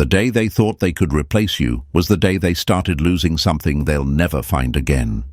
The day they thought they could replace you was the day they started losing something they'll never find again.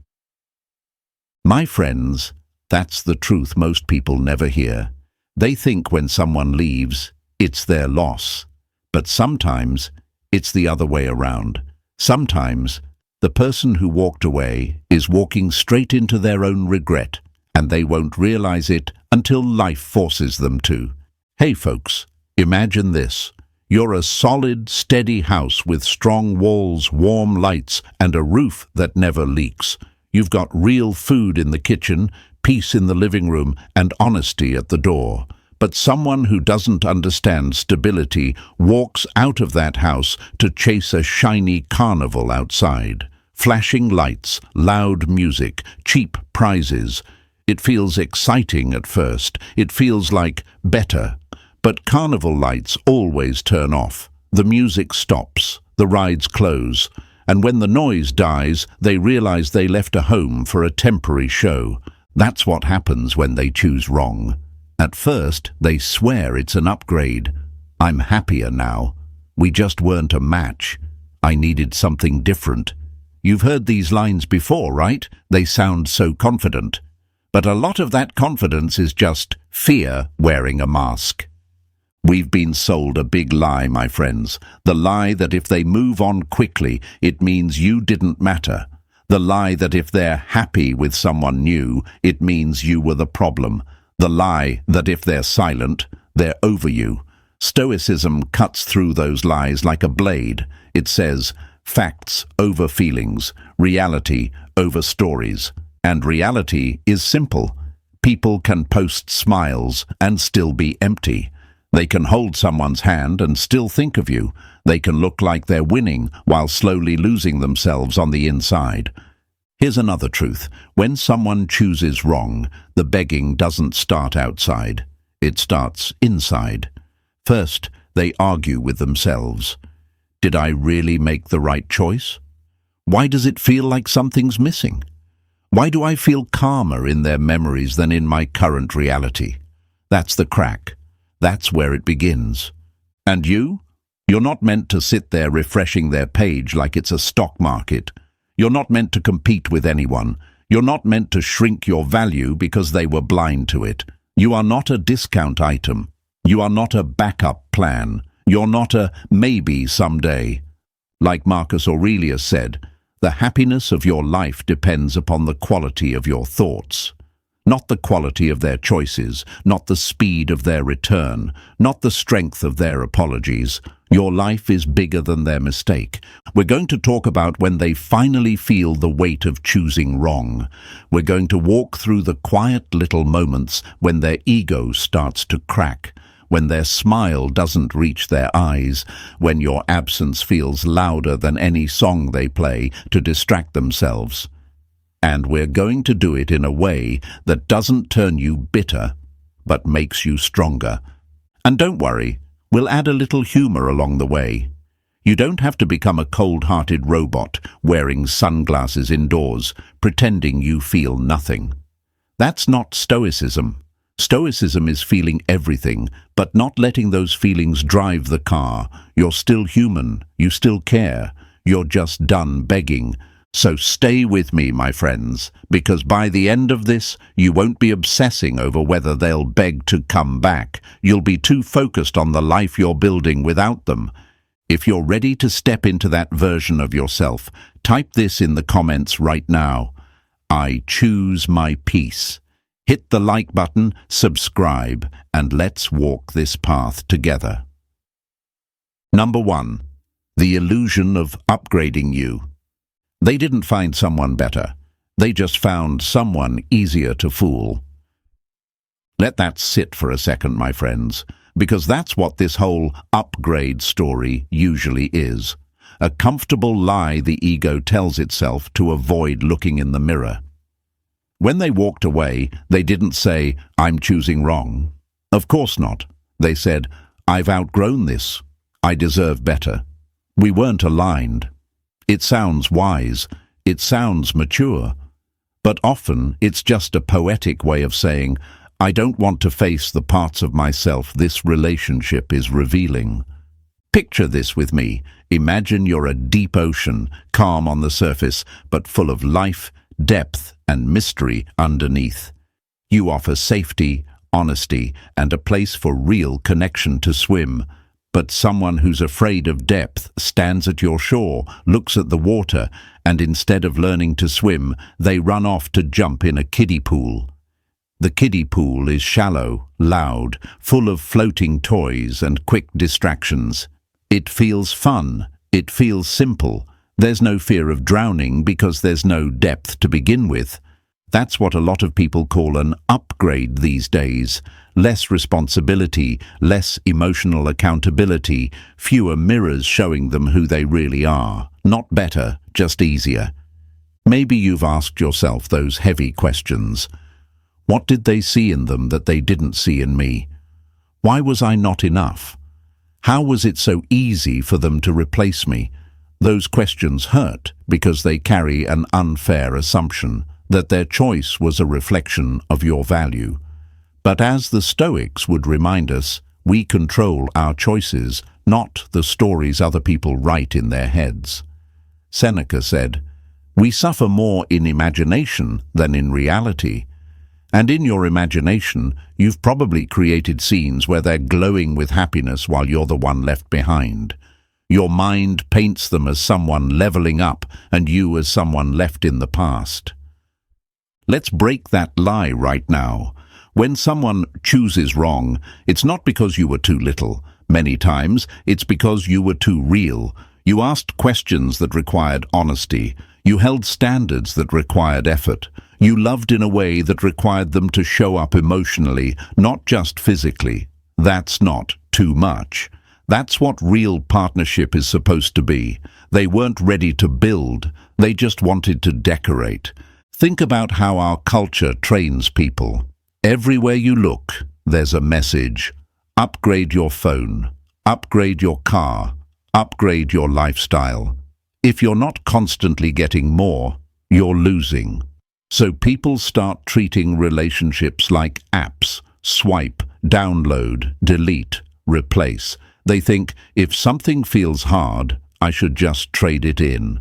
My friends, that's the truth most people never hear. They think when someone leaves, it's their loss. But sometimes, it's the other way around. Sometimes, the person who walked away is walking straight into their own regret, and they won't realize it until life forces them to. Hey folks, imagine this. You're a solid, steady house with strong walls, warm lights, and a roof that never leaks. You've got real food in the kitchen, peace in the living room, and honesty at the door. But someone who doesn't understand stability walks out of that house to chase a shiny carnival outside. Flashing lights, loud music, cheap prizes. It feels exciting at first. It feels like better. But carnival lights always turn off. The music stops, the rides close, and when the noise dies, they realize they left a home for a temporary show. That's what happens when they choose wrong. At first, they swear it's an upgrade. I'm happier now. We just weren't a match. I needed something different. You've heard these lines before, right? They sound so confident. But a lot of that confidence is just fear wearing a mask. We've been sold a big lie, my friends. The lie that if they move on quickly, it means you didn't matter. The lie that if they're happy with someone new, it means you were the problem. The lie that if they're silent, they're over you. Stoicism cuts through those lies like a blade. It says, facts over feelings, reality over stories. And reality is simple. People can post smiles and still be empty. They can hold someone's hand and still think of you. They can look like they're winning while slowly losing themselves on the inside. Here's another truth. When someone chooses wrong, the begging doesn't start outside. It starts inside. First, they argue with themselves. Did I really make the right choice? Why does it feel like something's missing? Why do I feel calmer in their memories than in my current reality? That's the crack. That's where it begins. And you? You're not meant to sit there refreshing their page like it's a stock market. You're not meant to compete with anyone. You're not meant to shrink your value because they were blind to it. You are not a discount item. You are not a backup plan. You're not a maybe someday. Like Marcus Aurelius said, the happiness of your life depends upon the quality of your thoughts. Not the quality of their choices, not the speed of their return, not the strength of their apologies. Your life is bigger than their mistake. We're going to talk about when they finally feel the weight of choosing wrong. We're going to walk through the quiet little moments when their ego starts to crack, when their smile doesn't reach their eyes, when your absence feels louder than any song they play to distract themselves. And we're going to do it in a way that doesn't turn you bitter, but makes you stronger. And don't worry, we'll add a little humor along the way. You don't have to become a cold-hearted robot wearing sunglasses indoors, pretending you feel nothing. That's not Stoicism. Stoicism is feeling everything, but not letting those feelings drive the car. You're still human. You still care. You're just done begging. So stay with me, my friends, because by the end of this, you won't be obsessing over whether they'll beg to come back. You'll be too focused on the life you're building without them. If you're ready to step into that version of yourself, type this in the comments right now. I choose my peace. Hit the like button, subscribe, and let's walk this path together. Number 1. The illusion of upgrading you. They didn't find someone better. They just found someone easier to fool. Let that sit for a second, my friends, because that's what this whole upgrade story usually is. A comfortable lie the ego tells itself to avoid looking in the mirror. When they walked away, they didn't say, I'm choosing wrong. Of course not. They said, I've outgrown this. I deserve better. We weren't aligned. It sounds wise. It sounds mature. But often it's just a poetic way of saying, I don't want to face the parts of myself this relationship is revealing. Picture this with me. Imagine you're a deep ocean, calm on the surface, but full of life, depth, and mystery underneath. You offer safety, honesty, and a place for real connection to swim. But someone who's afraid of depth stands at your shore, looks at the water, and instead of learning to swim, they run off to jump in a kiddie pool. The kiddie pool is shallow, loud, full of floating toys and quick distractions. It feels fun. It feels simple. There's no fear of drowning because there's no depth to begin with. That's what a lot of people call an upgrade these days. Less responsibility, less emotional accountability, fewer mirrors showing them who they really are. Not better, just easier. Maybe you've asked yourself those heavy questions. What did they see in them that they didn't see in me? Why was I not enough? How was it so easy for them to replace me? Those questions hurt because they carry an unfair assumption that their choice was a reflection of your value. But as the Stoics would remind us, we control our choices, not the stories other people write in their heads. Seneca said, "We suffer more in imagination than in reality." And in your imagination, you've probably created scenes where they're glowing with happiness while you're the one left behind. Your mind paints them as someone leveling up and you as someone left in the past. Let's break that lie right now. When someone chooses wrong, it's not because you were too little. Many times, it's because you were too real. You asked questions that required honesty. You held standards that required effort. You loved in a way that required them to show up emotionally, not just physically. That's not too much. That's what real partnership is supposed to be. They weren't ready to build. They just wanted to decorate. Think about how our culture trains people. Everywhere you look, there's a message. Upgrade your phone. Upgrade your car. Upgrade your lifestyle. If you're not constantly getting more, you're losing. So people start treating relationships like apps. Swipe, download, delete, replace. They think, if something feels hard, I should just trade it in.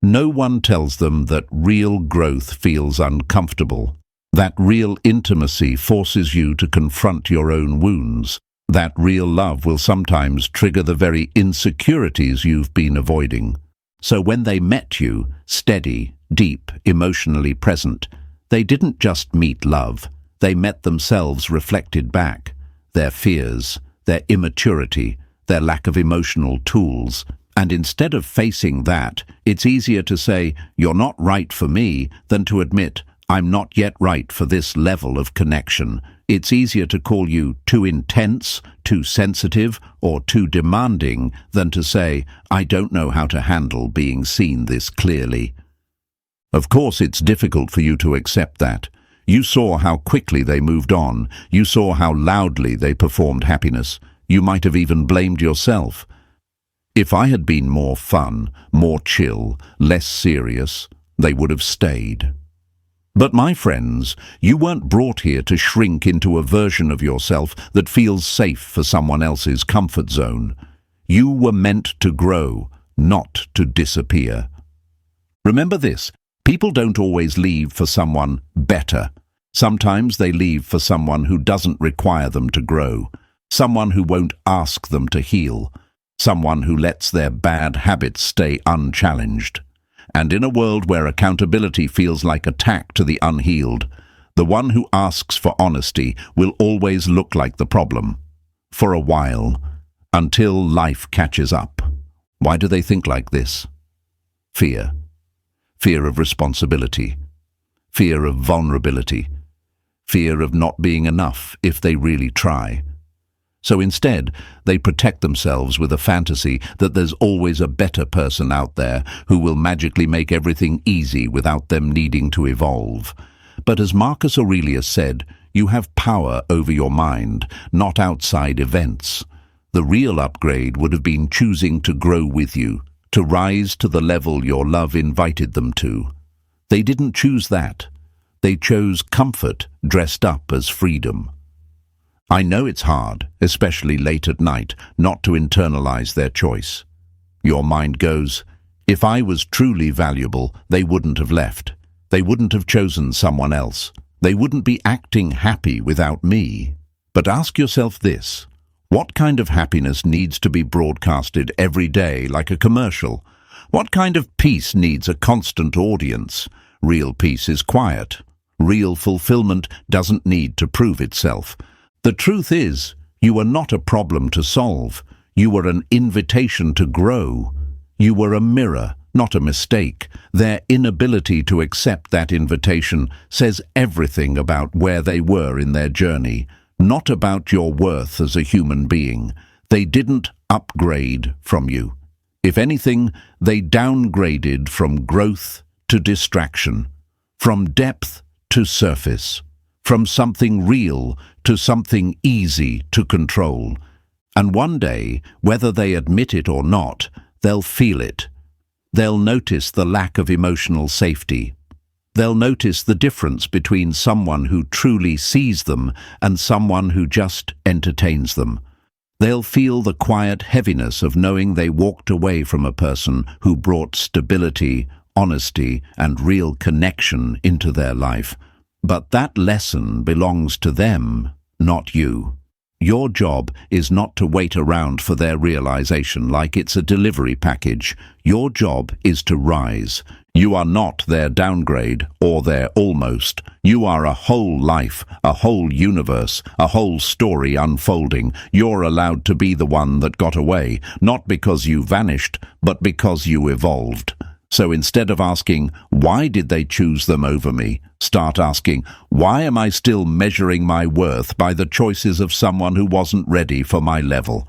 No one tells them that real growth feels uncomfortable, that real intimacy forces you to confront your own wounds, that real love will sometimes trigger the very insecurities you've been avoiding. So when they met you, steady, deep, emotionally present, they didn't just meet love, they met themselves reflected back, their fears, their immaturity, their lack of emotional tools. And instead of facing that, it's easier to say, "You're not right for me," than to admit, "I'm not yet right for this level of connection." It's easier to call you too intense, too sensitive, or too demanding than to say, "I don't know how to handle being seen this clearly." Of course, it's difficult for you to accept that. You saw how quickly they moved on. You saw how loudly they performed happiness. You might have even blamed yourself. If I had been more fun, more chill, less serious, they would have stayed. But my friends, you weren't brought here to shrink into a version of yourself that feels safe for someone else's comfort zone. You were meant to grow, not to disappear. Remember this, people don't always leave for someone better. Sometimes they leave for someone who doesn't require them to grow, someone who won't ask them to heal, someone who lets their bad habits stay unchallenged. And in a world where accountability feels like attack to the unhealed, the one who asks for honesty will always look like the problem. For a while, until life catches up. Why do they think like this? Fear. Fear of responsibility. Fear of vulnerability. Fear of not being enough if they really try. So instead, they protect themselves with a fantasy that there's always a better person out there who will magically make everything easy without them needing to evolve. But as Marcus Aurelius said, you have power over your mind, not outside events. The real upgrade would have been choosing to grow with you, to rise to the level your love invited them to. They didn't choose that. They chose comfort dressed up as freedom. I know it's hard, especially late at night, not to internalize their choice. Your mind goes, if I was truly valuable, they wouldn't have left. They wouldn't have chosen someone else. They wouldn't be acting happy without me. But ask yourself this: what kind of happiness needs to be broadcasted every day like a commercial? What kind of peace needs a constant audience? Real peace is quiet. Real fulfillment doesn't need to prove itself. The truth is, you are not a problem to solve. You are an invitation to grow. You were a mirror, not a mistake. Their inability to accept that invitation says everything about where they were in their journey, not about your worth as a human being. They didn't upgrade from you. If anything, they downgraded from growth to distraction, from depth to surface, from something real to something easy to control. And one day, whether they admit it or not, they'll feel it. They'll notice the lack of emotional safety. They'll notice the difference between someone who truly sees them and someone who just entertains them. They'll feel the quiet heaviness of knowing they walked away from a person who brought stability, honesty, and real connection into their life. But that lesson belongs to them, not you. Your job is not to wait around for their realization like it's a delivery package. Your job is to rise. You are not their downgrade or their almost. You are a whole life, a whole universe, a whole story unfolding. You're allowed to be the one that got away, not because you vanished, but because you evolved. So instead of asking, why did they choose them over me? Start asking, why am I still measuring my worth by the choices of someone who wasn't ready for my level?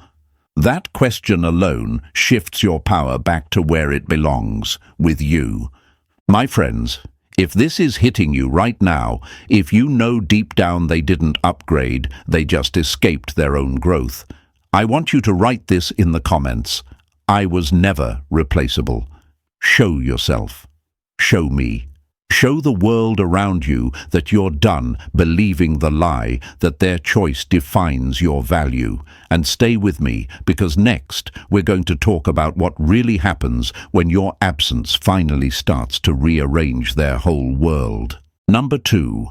That question alone shifts your power back to where it belongs, with you. My friends, if this is hitting you right now, if you know deep down they didn't upgrade, they just escaped their own growth, I want you to write this in the comments. I was never replaceable. Show yourself. Show me. Show the world around you that you're done believing the lie that their choice defines your value. And stay with me, because next we're going to talk about what really happens when your absence finally starts to rearrange their whole world. Number 2,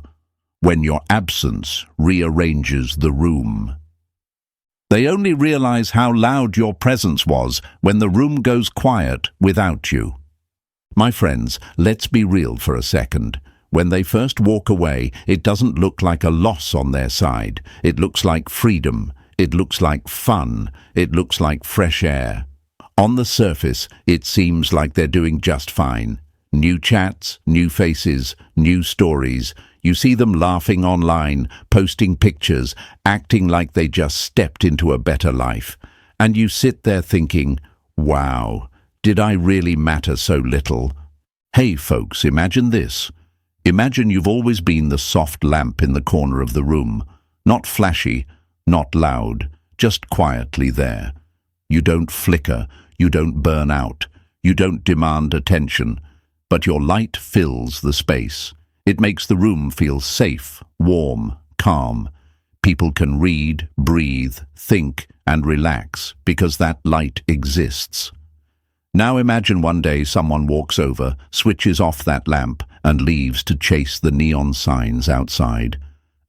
when your absence rearranges the room. They only realize how loud your presence was when the room goes quiet without you. My friends, let's be real for a second. When they first walk away, it doesn't look like a loss on their side. It looks like freedom. It looks like fun. It looks like fresh air. On the surface, it seems like they're doing just fine. New chats, new faces, new stories. You see them laughing online, posting pictures, acting like they just stepped into a better life. And you sit there thinking, wow, did I really matter so little? Hey folks, imagine this. Imagine you've always been the soft lamp in the corner of the room. Not flashy, not loud, just quietly there. You don't flicker, you don't burn out, you don't demand attention, but your light fills the space. It makes the room feel safe, warm, calm. People can read, breathe, think, and relax because that light exists. Now imagine one day someone walks over, switches off that lamp, and leaves to chase the neon signs outside.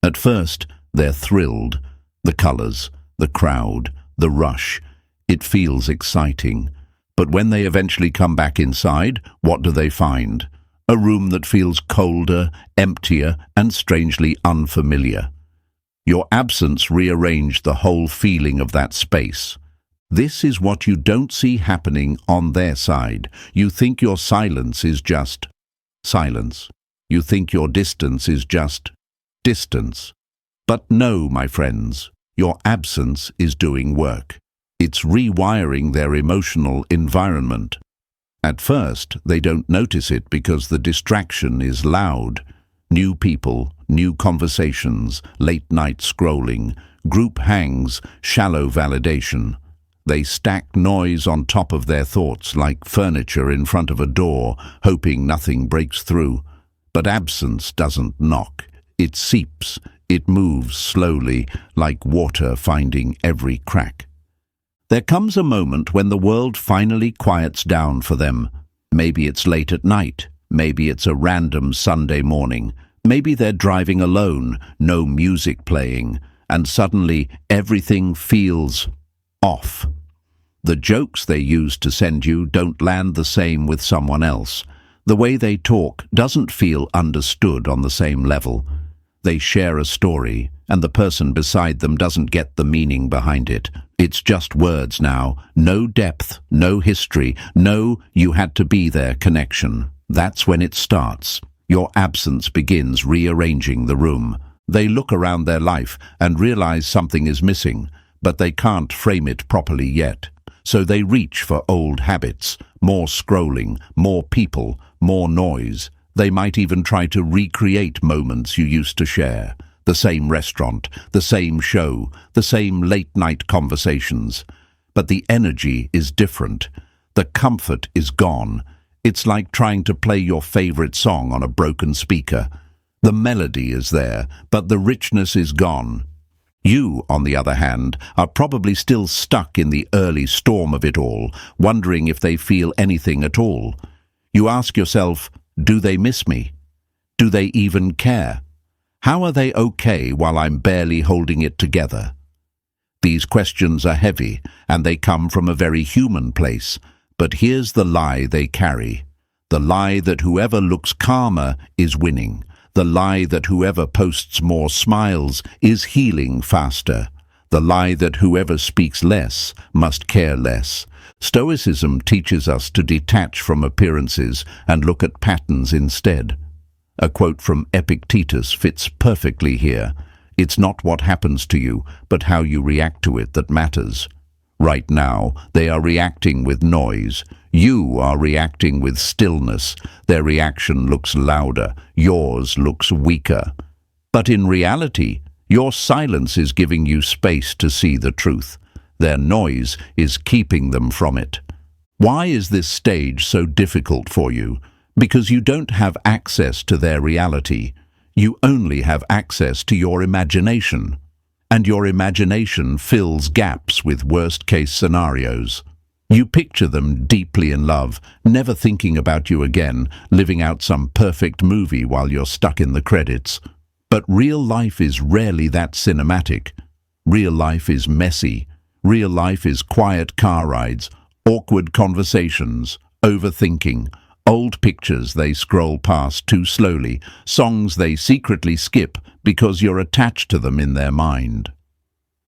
At first, they're thrilled. The colors, the crowd, the rush. It feels exciting. But when they eventually come back inside, what do they find? A room that feels colder, emptier, and strangely unfamiliar. Your absence rearranged the whole feeling of that space. This is what you don't see happening on their side. You think your silence is just silence. You think your distance is just distance. But no, my friends, your absence is doing work. It's rewiring their emotional environment. At first, they don't notice it because the distraction is loud. New people, new conversations, late-night scrolling, group hangs, shallow validation. They stack noise on top of their thoughts like furniture in front of a door, hoping nothing breaks through. But absence doesn't knock. It seeps. It moves slowly, like water finding every crack. There comes a moment when the world finally quiets down for them. Maybe it's late at night, maybe it's a random Sunday morning, maybe they're driving alone, no music playing, and suddenly everything feels off. The jokes they use to send you don't land the same with someone else. The way they talk doesn't feel understood on the same level. They share a story, and the person beside them doesn't get the meaning behind it. It's just words now, no depth, no history, no "you had to be there" connection. That's when it starts. Your absence begins rearranging the room. They look around their life and realize something is missing, but they can't frame it properly yet. So they reach for old habits, more scrolling, more people, more noise. They might even try to recreate moments you used to share. The same restaurant, the same show, the same late-night conversations. But the energy is different. The comfort is gone. It's like trying to play your favorite song on a broken speaker. The melody is there, but the richness is gone. You, on the other hand, are probably still stuck in the early storm of it all, wondering if they feel anything at all. You ask yourself, do they miss me? Do they even care? How are they okay while I'm barely holding it together? These questions are heavy, and they come from a very human place. But here's the lie they carry. The lie that whoever looks calmer is winning. The lie that whoever posts more smiles is healing faster. The lie that whoever speaks less must care less. Stoicism teaches us to detach from appearances and look at patterns instead. A quote from Epictetus fits perfectly here. It's not what happens to you, but how you react to it that matters. Right now, they are reacting with noise. You are reacting with stillness. Their reaction looks louder. Yours looks weaker. But in reality, your silence is giving you space to see the truth. Their noise is keeping them from it. Why is this stage so difficult for you? Because you don't have access to their reality. You only have access to your imagination. And your imagination fills gaps with worst-case scenarios. You picture them deeply in love, never thinking about you again, living out some perfect movie while you're stuck in the credits. But real life is rarely that cinematic. Real life is messy. Real life is quiet car rides, awkward conversations, overthinking, old pictures they scroll past too slowly, songs they secretly skip because you're attached to them in their mind.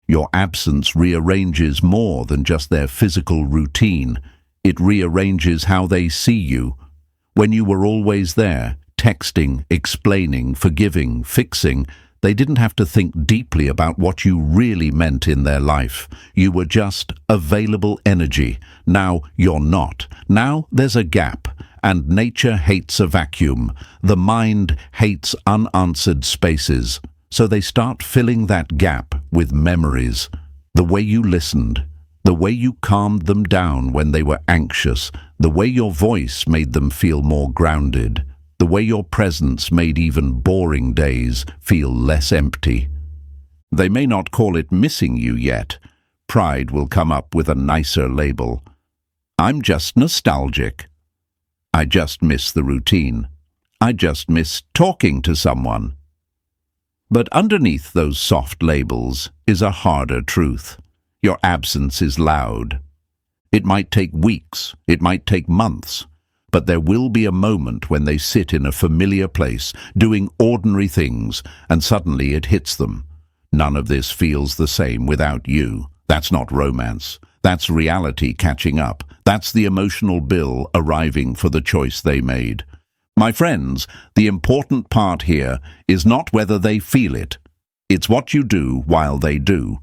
Your absence rearranges more than just their physical routine. It rearranges how they see you. When you were always there, texting, explaining, forgiving, fixing, they didn't have to think deeply about what you really meant in their life. You were just available energy. Now you're not. Now there's a gap, and nature hates a vacuum. The mind hates unanswered spaces. So they start filling that gap with memories. The way you listened, the way you calmed them down when they were anxious, the way your voice made them feel more grounded, the way your presence made even boring days feel less empty. They may not call it missing you yet. Pride will come up with a nicer label. I'm just nostalgic. I just miss the routine. I just miss talking to someone. But underneath those soft labels is a harder truth. Your absence is loud. It might take weeks, it might take months, but there will be a moment when they sit in a familiar place, doing ordinary things, and suddenly it hits them. None of this feels the same without you. That's not romance. That's reality catching up. That's the emotional bill arriving for the choice they made. My friends, the important part here is not whether they feel it. It's what you do while they do.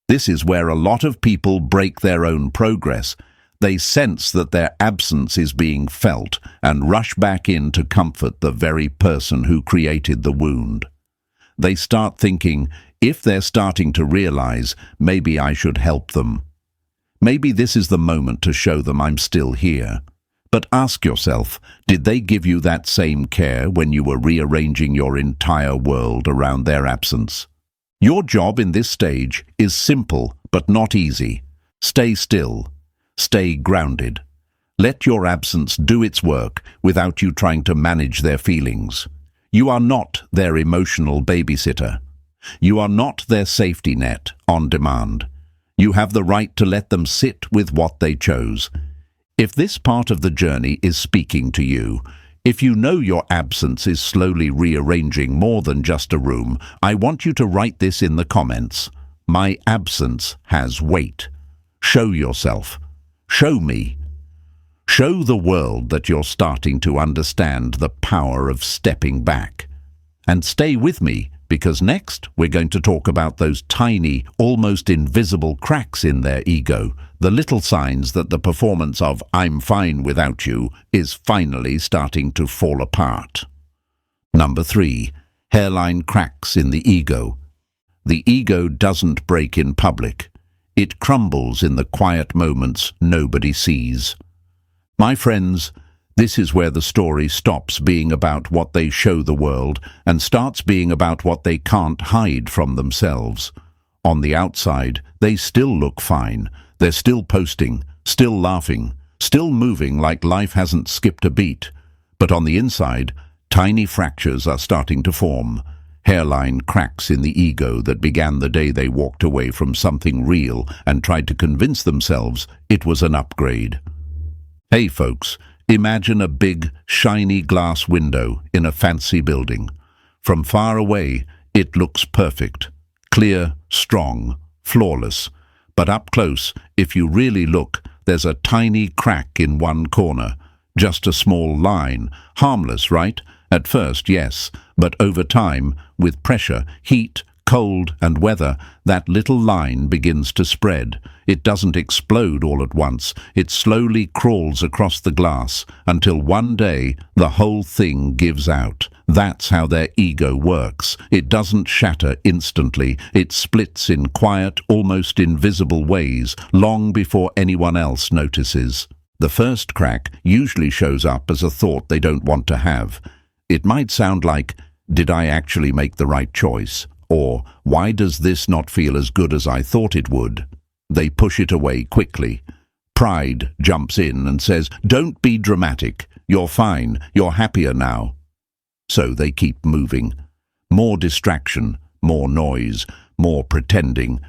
This is where a lot of people break their own progress. They sense that their absence is being felt and rush back in to comfort the very person who created the wound. They start thinking, if they're starting to realize, maybe I should help them. Maybe this is the moment to show them I'm still here. But ask yourself, did they give you that same care when you were rearranging your entire world around their absence? Your job in this stage is simple but not easy. Stay still. Stay grounded. Let your absence do its work without you trying to manage their feelings. You are not their emotional babysitter. You are not their safety net on demand. You have the right to let them sit with what they chose. If this part of the journey is speaking to you, if you know your absence is slowly rearranging more than just a room, I want you to write this in the comments. My absence has weight. Show yourself. Show me. Show the world that you're starting to understand the power of stepping back. And stay with me, because next we're going to talk about those tiny, almost invisible cracks in their ego, the little signs that the performance of "I'm fine without you" is finally starting to fall apart. Number 3. Hairline cracks in the ego. The ego doesn't break in public. It crumbles in the quiet moments nobody sees. My friends, this is where the story stops being about what they show the world and starts being about what they can't hide from themselves. On the outside, they still look fine. They're still posting, still laughing, still moving like life hasn't skipped a beat. But on the inside, tiny fractures are starting to form. Hairline cracks in the ego that began the day they walked away from something real and tried to convince themselves it was an upgrade. Hey folks, imagine a big, shiny glass window in a fancy building. From far away, it looks perfect. Clear, strong, flawless. But up close, if you really look, there's a tiny crack in one corner. Just a small line. Harmless, right? At first, yes. But over time, with pressure, heat, cold, and weather, that little line begins to spread. It doesn't explode all at once. It slowly crawls across the glass until one day the whole thing gives out. That's how their ego works. It doesn't shatter instantly. It splits in quiet, almost invisible ways long before anyone else notices. The first crack usually shows up as a thought they don't want to have. It might sound like, "Did I actually make the right choice?" Or, "Why does this not feel as good as I thought it would?" They push it away quickly. Pride jumps in and says, "Don't be dramatic. You're fine. You're happier now." So they keep moving. More distraction, more noise, more pretending.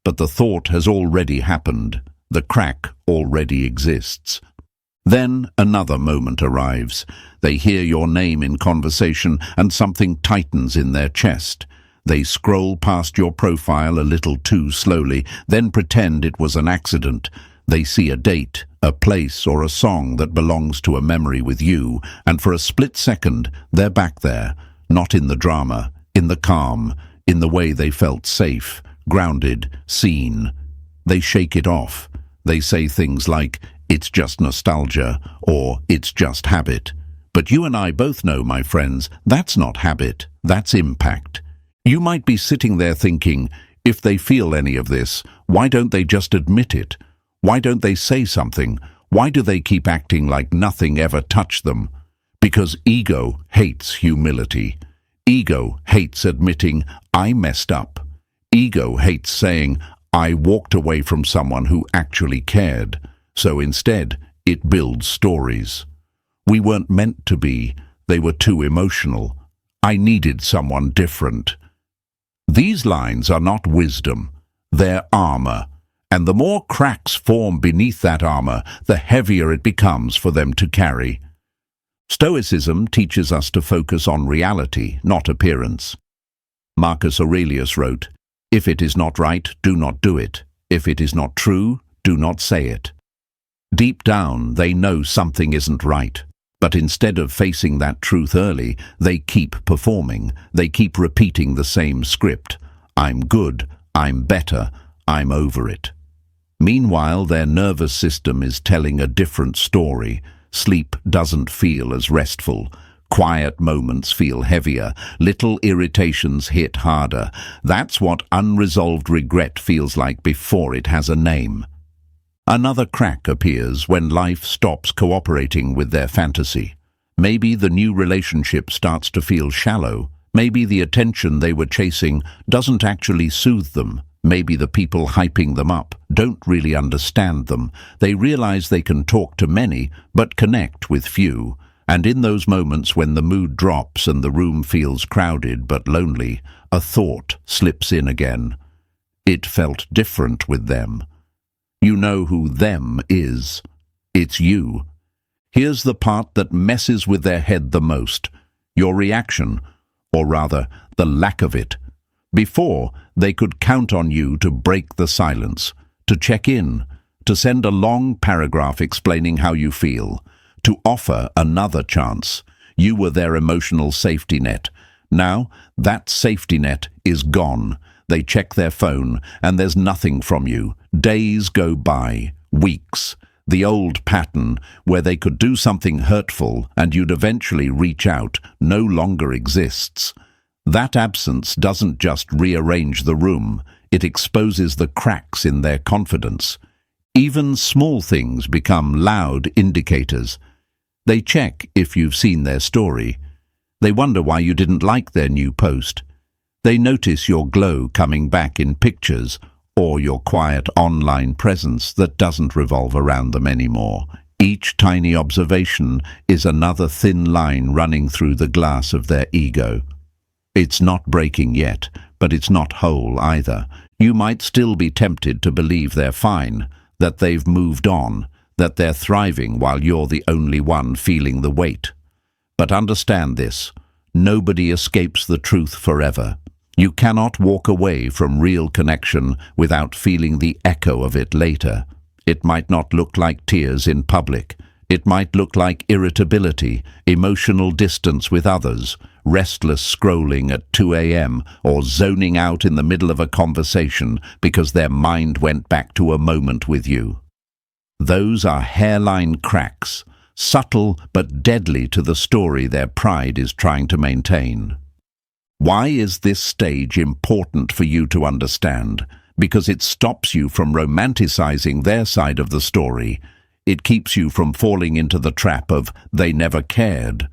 But the thought has already happened. The crack already exists. Then another moment arrives. They hear your name in conversation and something tightens in their chest. They scroll past your profile a little too slowly, then pretend it was an accident. They see a date, a place, or a song that belongs to a memory with you, and for a split second, they're back there, not in the drama, in the calm, in the way they felt safe, grounded, seen. They shake it off. They say things like, "It's just nostalgia," or "It's just habit." But you and I both know, my friends, that's not habit, that's impact. You might be sitting there thinking, if they feel any of this, why don't they just admit it? Why don't they say something? Why do they keep acting like nothing ever touched them? Because ego hates humility. Ego hates admitting, "I messed up." Ego hates saying, "I walked away from someone who actually cared." So instead, it builds stories. "We weren't meant to be. They were too emotional. I needed someone different." These lines are not wisdom, they're armor, and the more cracks form beneath that armor, the heavier it becomes for them to carry. Stoicism teaches us to focus on reality, not appearance. Marcus Aurelius wrote, "If it is not right, do not do it. If it is not true, do not say it." Deep down, they know something isn't right. But instead of facing that truth early, they keep performing. They keep repeating the same script. "I'm good, I'm better, I'm over it." Meanwhile, their nervous system is telling a different story. Sleep doesn't feel as restful. Quiet moments feel heavier. Little irritations hit harder. That's what unresolved regret feels like before it has a name. Another crack appears when life stops cooperating with their fantasy. Maybe the new relationship starts to feel shallow. Maybe the attention they were chasing doesn't actually soothe them. Maybe the people hyping them up don't really understand them. They realize they can talk to many, but connect with few. And in those moments when the mood drops and the room feels crowded but lonely, a thought slips in again. It felt different with them. You know who them is. It's you. Here's the part that messes with their head the most. Your reaction, or rather, the lack of it. Before, they could count on you to break the silence, to check in, to send a long paragraph explaining how you feel, to offer another chance. You were their emotional safety net. Now, that safety net is gone. They check their phone, and there's nothing from you. Days go by, weeks. The old pattern, where they could do something hurtful and you'd eventually reach out, no longer exists. That absence doesn't just rearrange the room, it exposes the cracks in their confidence. Even small things become loud indicators. They check if you've seen their story. They wonder why you didn't like their new post. They notice your glow coming back in pictures, or your quiet online presence that doesn't revolve around them anymore. Each tiny observation is another thin line running through the glass of their ego. It's not breaking yet, but it's not whole either. You might still be tempted to believe they're fine, that they've moved on, that they're thriving while you're the only one feeling the weight. But understand this, nobody escapes the truth forever. You cannot walk away from real connection without feeling the echo of it later. It might not look like tears in public. It might look like irritability, emotional distance with others, restless scrolling at 2 a.m. or zoning out in the middle of a conversation because their mind went back to a moment with you. Those are hairline cracks, subtle but deadly to the story their pride is trying to maintain. Why is this stage important for you to understand? Because it stops you from romanticizing their side of the story. It keeps you from falling into the trap of they never cared.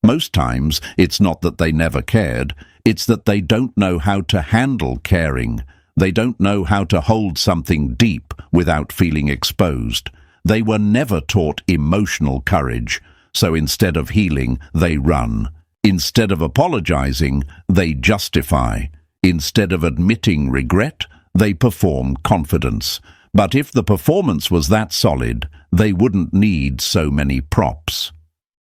Most times, it's not that they never cared, it's that they don't know how to handle caring. They don't know how to hold something deep without feeling exposed. They were never taught emotional courage, so instead of healing, they run. Instead of apologizing, they justify. Instead of admitting regret, they perform confidence. But if the performance was that solid, they wouldn't need so many props.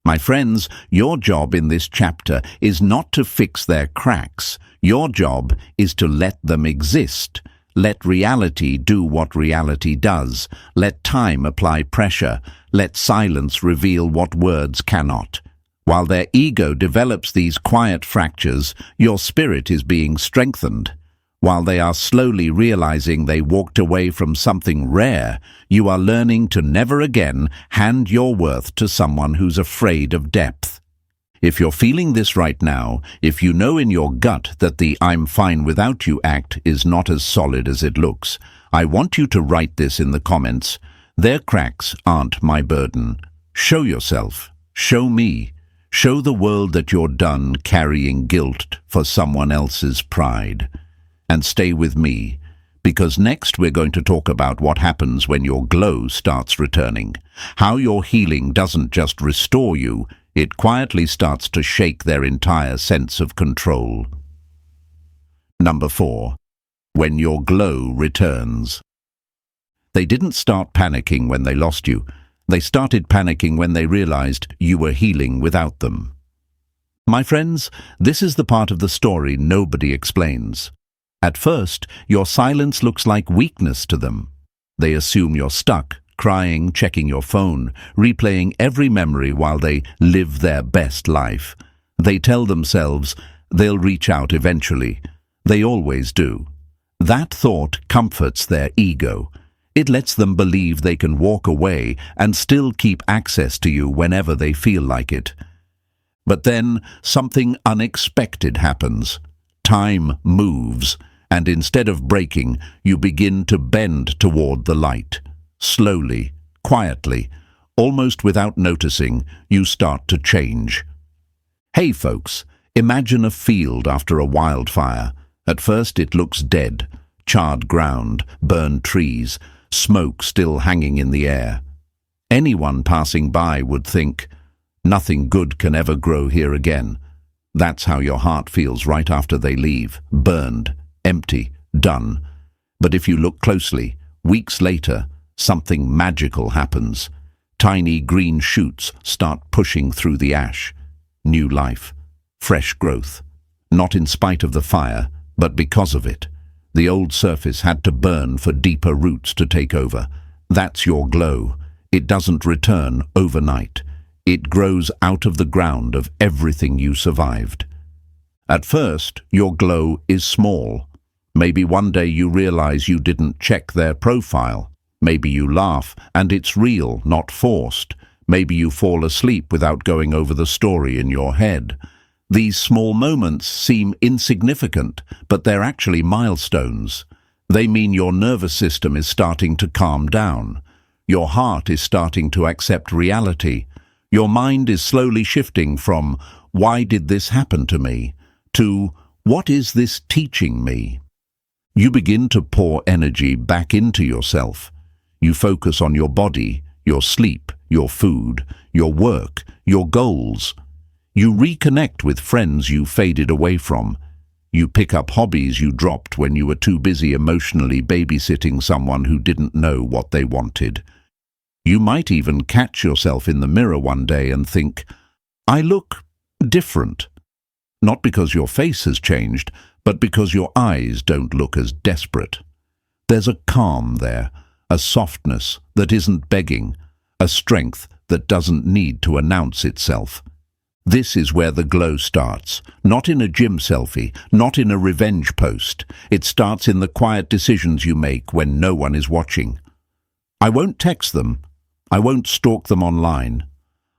My friends, your job in this chapter is not to fix their cracks. Your job is to let them exist. Let reality do what reality does. Let time apply pressure. Let silence reveal what words cannot. While their ego develops these quiet fractures, your spirit is being strengthened. While they are slowly realizing they walked away from something rare, you are learning to never again hand your worth to someone who's afraid of depth. If you're feeling this right now, if you know in your gut that the "I'm fine without you" act is not as solid as it looks, I want you to write this in the comments. Their cracks aren't my burden. Show yourself. Show me. Show the world that you're done carrying guilt for someone else's pride. And stay with me, because next we're going to talk about what happens when your glow starts returning. How your healing doesn't just restore you, it quietly starts to shake their entire sense of control. Number 4. When your glow returns. They didn't start panicking when they lost you. They started panicking when they realized you were healing without them. My friends, this is the part of the story nobody explains. At first, your silence looks like weakness to them. They assume you're stuck, crying, checking your phone, replaying every memory while they live their best life. They tell themselves they'll reach out eventually. They always do. That thought comforts their ego. It lets them believe they can walk away and still keep access to you whenever they feel like it. But then something unexpected happens. Time moves, and instead of breaking, you begin to bend toward the light. Slowly, quietly, almost without noticing, you start to change. Hey folks, imagine a field after a wildfire. At first it looks dead, charred ground, burned trees, smoke still hanging in the air. Anyone passing by would think, nothing good can ever grow here again. That's how your heart feels right after they leave, burned, empty, done. But if you look closely, weeks later, something magical happens. Tiny green shoots start pushing through the ash. New life, fresh growth. Not in spite of the fire, but because of it. The old surface had to burn for deeper roots to take over. That's your glow. It doesn't return overnight. It grows out of the ground of everything you survived. At first, your glow is small. Maybe one day you realize you didn't check their profile. Maybe you laugh and it's real, not forced. Maybe you fall asleep without going over the story in your head. These small moments seem insignificant, but they're actually milestones. They mean your nervous system is starting to calm down. Your heart is starting to accept reality. Your mind is slowly shifting from, "Why did this happen to me?" to, "What is this teaching me?" You begin to pour energy back into yourself. You focus on your body, your sleep, your food, your work, your goals. You reconnect with friends you faded away from. You pick up hobbies you dropped when you were too busy emotionally babysitting someone who didn't know what they wanted. You might even catch yourself in the mirror one day and think, "I look different." Not because your face has changed, but because your eyes don't look as desperate. There's a calm there, a softness that isn't begging, a strength that doesn't need to announce itself. This is where the glow starts, not in a gym selfie, not in a revenge post. It starts in the quiet decisions you make when no one is watching. I won't text them. I won't stalk them online.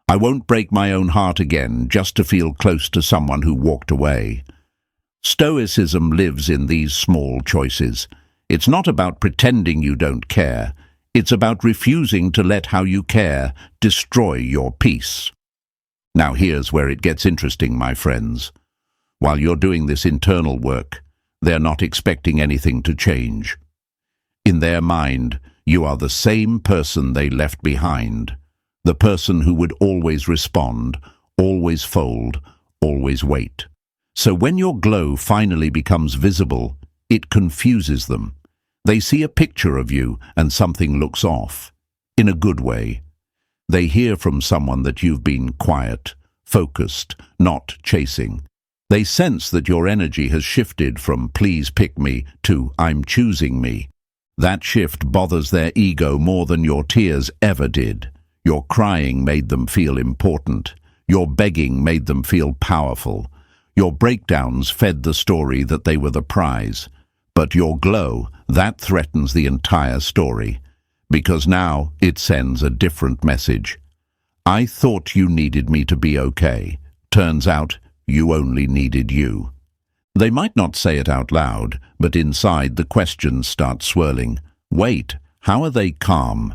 I won't break my own heart again just to feel close to someone who walked away. Stoicism lives in these small choices. It's not about pretending you don't care. It's about refusing to let how you care destroy your peace. Now here's where it gets interesting, my friends. While you're doing this internal work, they're not expecting anything to change. In their mind, you are the same person they left behind, the person who would always respond, always fold, always wait. So when your glow finally becomes visible, it confuses them. They see a picture of you and something looks off, in a good way. They hear from someone that you've been quiet, focused, not chasing. They sense that your energy has shifted from "please pick me" to "I'm choosing me." That shift bothers their ego more than your tears ever did. Your crying made them feel important. Your begging made them feel powerful. Your breakdowns fed the story that they were the prize. But your glow, that threatens the entire story. Because now it sends a different message. I thought you needed me to be okay. Turns out you only needed you. They might not say it out loud, but inside the questions start swirling. Wait, how are they calm?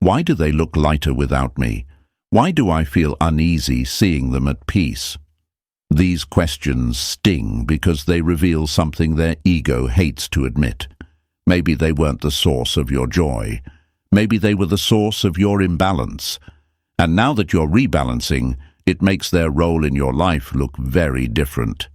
Why do they look lighter without me? Why do I feel uneasy seeing them at peace? These questions sting because they reveal something their ego hates to admit. Maybe they weren't the source of your joy. Maybe they were the source of your imbalance. And now that you're rebalancing, it makes their role in your life look very different.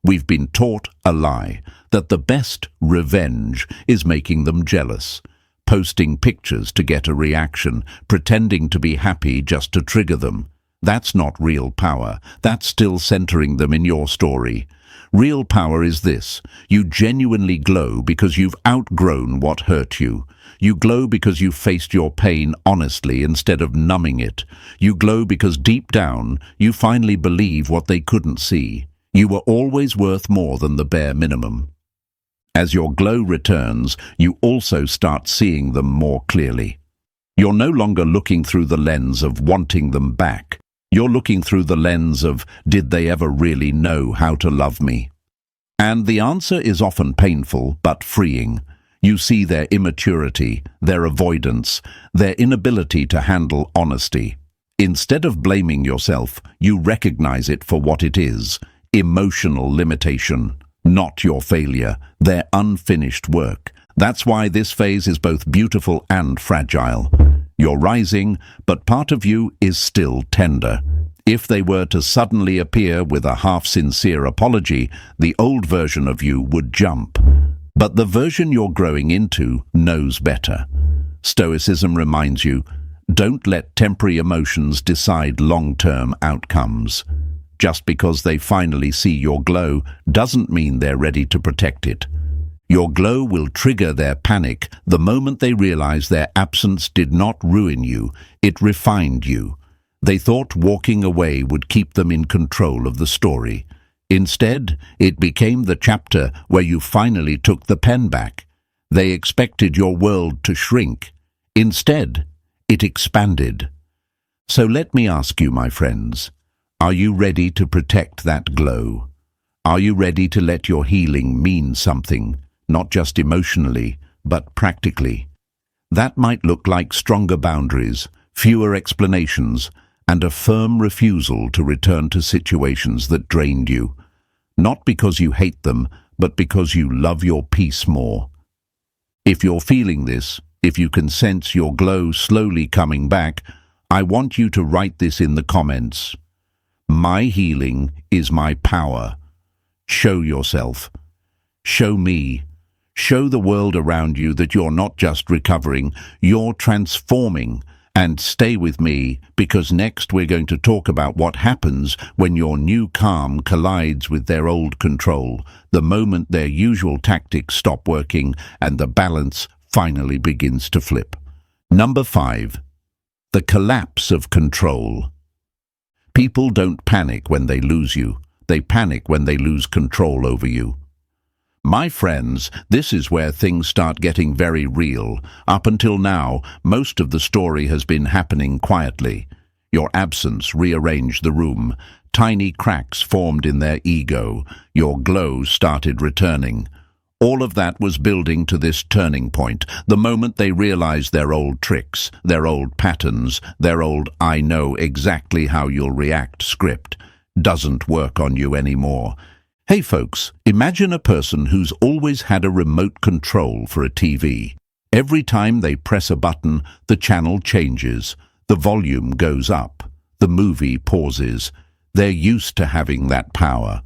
We've been taught a lie, that the best revenge is making them jealous, posting pictures to get a reaction, pretending to be happy just to trigger them. That's not real power. That's still centering them in your story. Real power is this: you genuinely glow because you've outgrown what hurt you. You glow because you faced your pain honestly instead of numbing it. You glow because deep down you finally believe what they couldn't see. You were always worth more than the bare minimum. As your glow returns, you also start seeing them more clearly. You're no longer looking through the lens of wanting them back. You're looking through the lens of, did they ever really know how to love me? And the answer is often painful but freeing. You see their immaturity, their avoidance, their inability to handle honesty. Instead of blaming yourself, you recognize it for what it is: emotional limitation, not your failure, their unfinished work. That's why this phase is both beautiful and fragile. You're rising, but part of you is still tender. If they were to suddenly appear with a half-sincere apology, the old version of you would jump. But the version you're growing into knows better. Stoicism reminds you, don't let temporary emotions decide long-term outcomes. Just because they finally see your glow doesn't mean they're ready to protect it. Your glow will trigger their panic the moment they realize their absence did not ruin you, it refined you. They thought walking away would keep them in control of the story. Instead, it became the chapter where you finally took the pen back. They expected your world to shrink. Instead, it expanded. So let me ask you, my friends, are you ready to protect that glow? Are you ready to let your healing mean something, not just emotionally, but practically? That might look like stronger boundaries, fewer explanations, and a firm refusal to return to situations that drained you. Not because you hate them, but because you love your peace more. If you're feeling this, if you can sense your glow slowly coming back, I want you to write this in the comments. My healing is my power. Show yourself. Show me. Show the world around you that you're not just recovering, you're transforming. And stay with me, because next we're going to talk about what happens when your new calm collides with their old control, the moment their usual tactics stop working and the balance finally begins to flip. Number 5. The collapse of control. People don't panic when they lose you. They panic when they lose control over you. My friends, this is where things start getting very real. Up until now, most of the story has been happening quietly. Your absence rearranged the room. Tiny cracks formed in their ego. Your glow started returning. All of that was building to this turning point, the moment they realized their old tricks, their old patterns, their old "I know exactly how you'll react" script doesn't work on you anymore. Hey folks, imagine a person who's always had a remote control for a TV. Every time they press a button, the channel changes, the volume goes up, the movie pauses. They're used to having that power.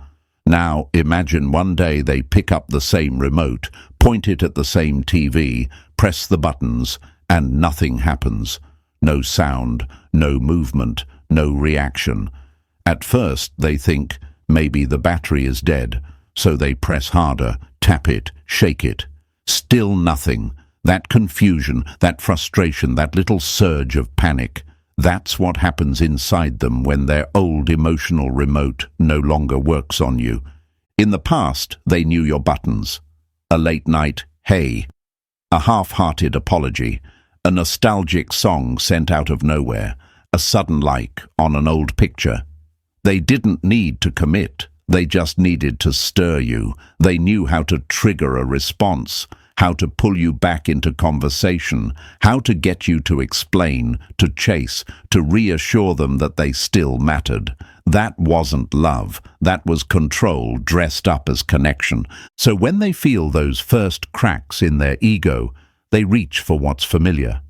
Now imagine one day they pick up the same remote, point it at the same TV, press the buttons, and nothing happens. No sound, no movement, no reaction. At first they think, maybe the battery is dead, so they press harder, tap it, shake it. Still nothing. That confusion, that frustration, that little surge of panic, that's what happens inside them when their old emotional remote no longer works on you. In the past, they knew your buttons. A late night "hey", a half-hearted apology, a nostalgic song sent out of nowhere, a sudden like on an old picture. They didn't need to commit, they just needed to stir you. They knew how to trigger a response, how to pull you back into conversation, how to get you to explain, to chase, to reassure them that they still mattered. That wasn't love, that was control dressed up as connection. So when they feel those first cracks in their ego, they reach for what's familiar.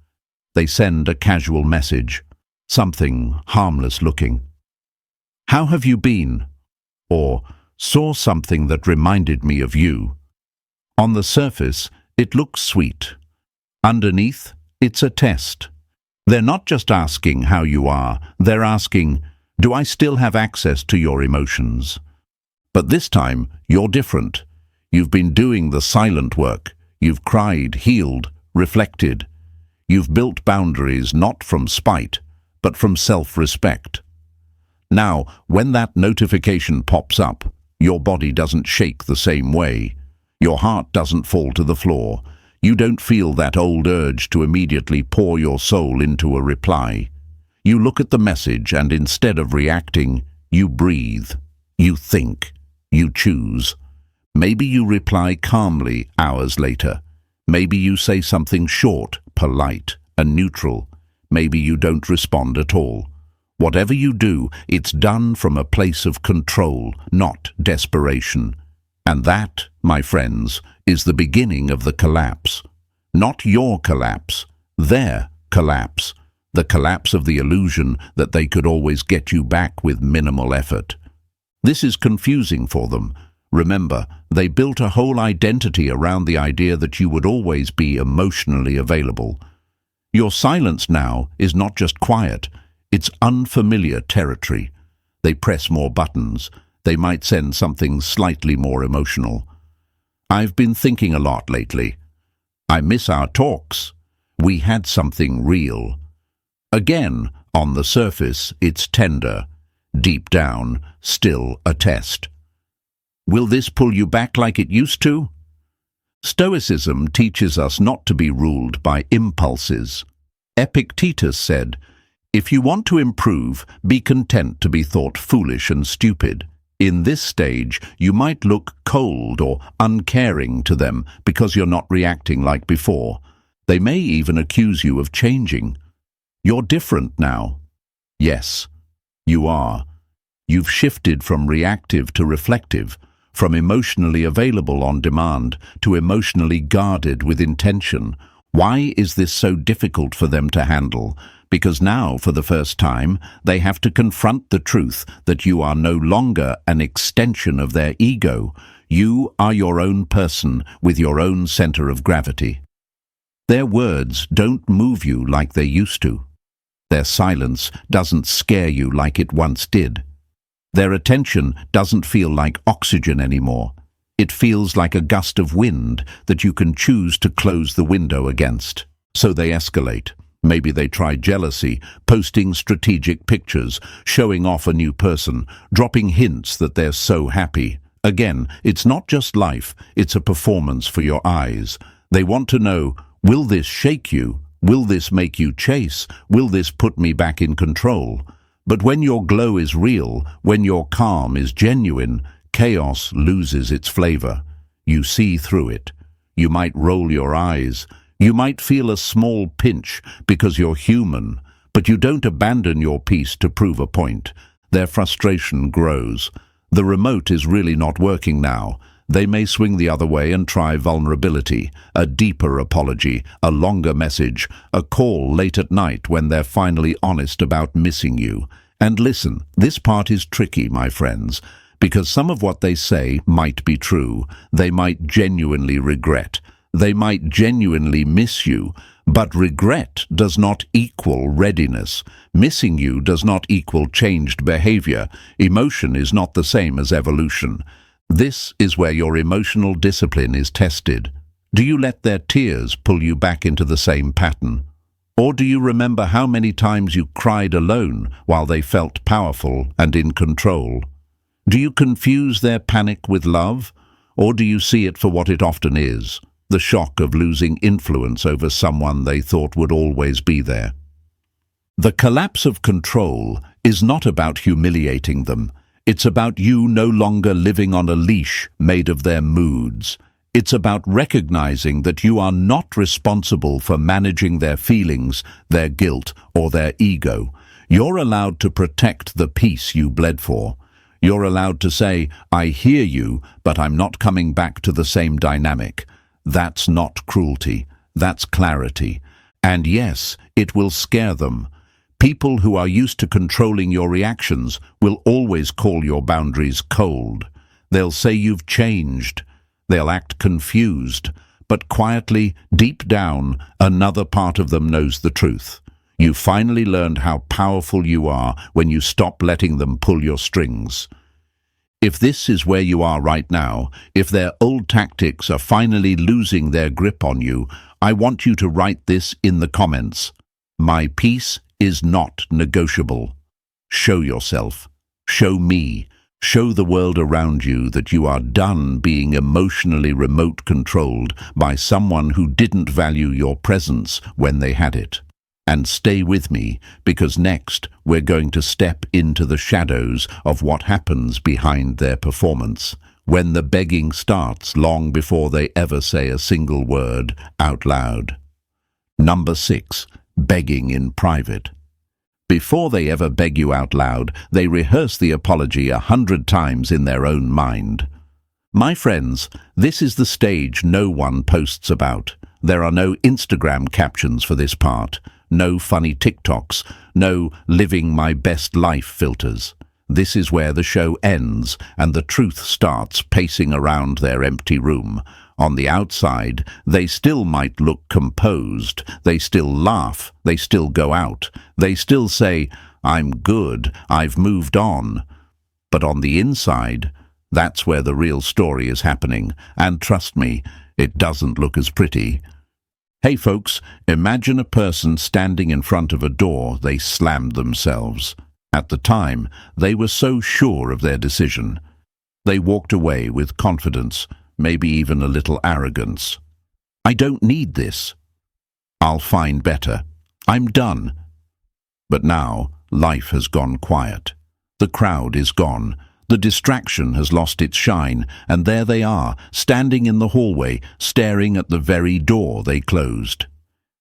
They send a casual message, something harmless looking. "How have you been?" Or, "Saw something that reminded me of you." On the surface, it looks sweet. Underneath, it's a test. They're not just asking how you are, they're asking, do I still have access to your emotions? But this time, you're different. You've been doing the silent work. You've cried, healed, reflected. You've built boundaries not from spite, but from self-respect. Now, when that notification pops up, your body doesn't shake the same way. Your heart doesn't fall to the floor. You don't feel that old urge to immediately pour your soul into a reply. You look at the message and instead of reacting, you breathe. You think. You choose. Maybe you reply calmly hours later. Maybe you say something short, polite, and neutral. Maybe you don't respond at all. Whatever you do, it's done from a place of control, not desperation. And that, my friends, is the beginning of the collapse. Not your collapse, their collapse. The collapse of the illusion that they could always get you back with minimal effort. This is confusing for them. Remember, they built a whole identity around the idea that you would always be emotionally available. Your silence now is not just quiet, it's unfamiliar territory. They press more buttons. They might send something slightly more emotional. I've been thinking a lot lately. I miss our talks. We had something real. Again, on the surface, it's tender. Deep down, still a test. Will this pull you back like it used to? Stoicism teaches us not to be ruled by impulses. Epictetus said, "If you want to improve, be content to be thought foolish and stupid." In this stage, you might look cold or uncaring to them because you're not reacting like before. They may even accuse you of changing. You're different now. Yes, you are. You've shifted from reactive to reflective, from emotionally available on demand to emotionally guarded with intention. Why is this so difficult for them to handle? Because now, for the first time, they have to confront the truth that you are no longer an extension of their ego. You are your own person with your own center of gravity. Their words don't move you like they used to. Their silence doesn't scare you like it once did. Their attention doesn't feel like oxygen anymore. It feels like a gust of wind that you can choose to close the window against. So they escalate. Maybe they try jealousy, posting strategic pictures, showing off a new person, dropping hints that they're so happy. Again, it's not just life, it's a performance for your eyes. They want to know, will this shake you? Will this make you chase? Will this put me back in control? But when your glow is real, when your calm is genuine, chaos loses its flavor. You see through it. You might roll your eyes. You might feel a small pinch because you're human, but you don't abandon your peace to prove a point. Their frustration grows. The remote is really not working now. They may swing the other way and try vulnerability, a deeper apology, a longer message, a call late at night when they're finally honest about missing you. And listen, this part is tricky, my friends, because some of what they say might be true. They might genuinely regret. They might genuinely miss you, but regret does not equal readiness. Missing you does not equal changed behavior. Emotion is not the same as evolution. This is where your emotional discipline is tested. Do you let their tears pull you back into the same pattern? Or do you remember how many times you cried alone while they felt powerful and in control? Do you confuse their panic with love? Or do you see it for what it often is? The shock of losing influence over someone they thought would always be there. The collapse of control is not about humiliating them. It's about you no longer living on a leash made of their moods. It's about recognizing that you are not responsible for managing their feelings, their guilt, or their ego. You're allowed to protect the peace you bled for. You're allowed to say, "I hear you, but I'm not coming back to the same dynamic." That's not cruelty, that's clarity. And yes, it will scare them. People who are used to controlling your reactions will always call your boundaries cold. They'll say you've changed. They'll act confused. But quietly, deep down, another part of them knows the truth. You finally learned how powerful you are when you stop letting them pull your strings. If this is where you are right now, if their old tactics are finally losing their grip on you, I want you to write this in the comments. My peace is not negotiable. Show yourself. Show me. Show the world around you that you are done being emotionally remote controlled by someone who didn't value your presence when they had it. And stay with me, because next we're going to step into the shadows of what happens behind their performance. when the begging starts long before they ever say a single word out loud. Number 6, begging in private. Before they ever beg you out loud, they rehearse the apology 100 times in their own mind. My friends, this is the stage no one posts about. There are no Instagram captions for this part, no funny TikToks, no living my best life filters. This is where the show ends and the truth starts pacing around their empty room. On the outside, they still might look composed, they still laugh, they still go out, they still say, "I'm good, I've moved on." But on the inside, that's where the real story is happening, and trust me, it doesn't look as pretty. Hey folks, imagine a person standing in front of a door they slammed themselves. At the time, they were so sure of their decision. They walked away with confidence, maybe even a little arrogance. "I don't need this. I'll find better. I'm done." But now, life has gone quiet. The crowd is gone. The distraction has lost its shine, and there they are, standing in the hallway, staring at the very door they closed.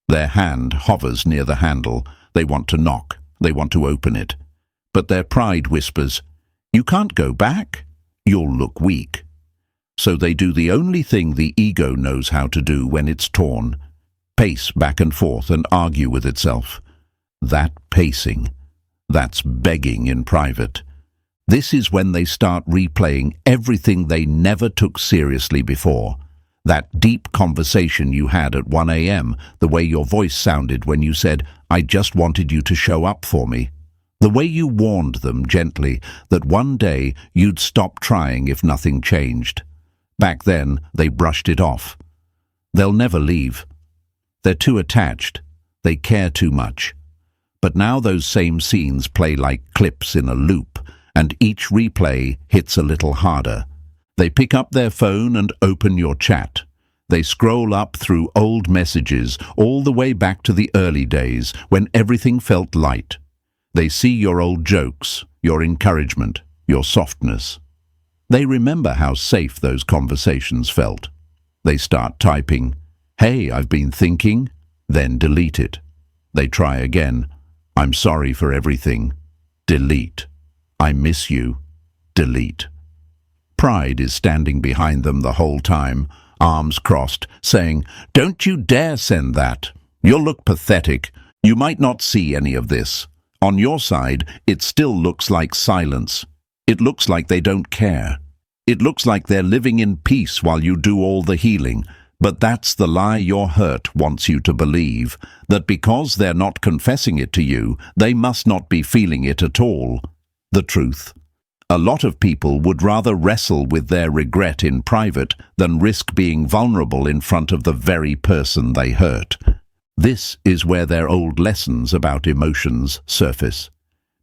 Their hand hovers near the handle. They want to knock. They want to open it. But their pride whispers, "You can't go back. You'll look weak." So they do the only thing the ego knows how to do when it's torn: pace back and forth and argue with itself. That pacing, that's begging in private. This is when they start replaying everything they never took seriously before. That deep conversation you had at 1 a.m., the way your voice sounded when you said, "I just wanted you to show up for me." The way you warned them gently that one day you'd stop trying if nothing changed. Back then, they brushed it off. They'll never leave. They're too attached. They care too much. But now those same scenes play like clips in a loop, and each replay hits a little harder. They pick up their phone and open your chat. They scroll up through old messages all the way back to the early days when everything felt light. They see your old jokes, your encouragement, your softness. They remember how safe those conversations felt. They start typing, "Hey, I've been thinking," then delete it. They try again, "I'm sorry for everything," delete. "I miss you," delete. Pride is standing behind them the whole time, arms crossed, saying, "Don't you dare send that. You'll look pathetic. You might not see any of this." On your side, it still looks like silence. It looks like they don't care. It looks like they're living in peace while you do all the healing. But that's the lie your hurt wants you to believe, that because they're not confessing it to you, they must not be feeling it at all. The truth. A lot of people would rather wrestle with their regret in private than risk being vulnerable in front of the very person they hurt. This is where their old lessons about emotions surface.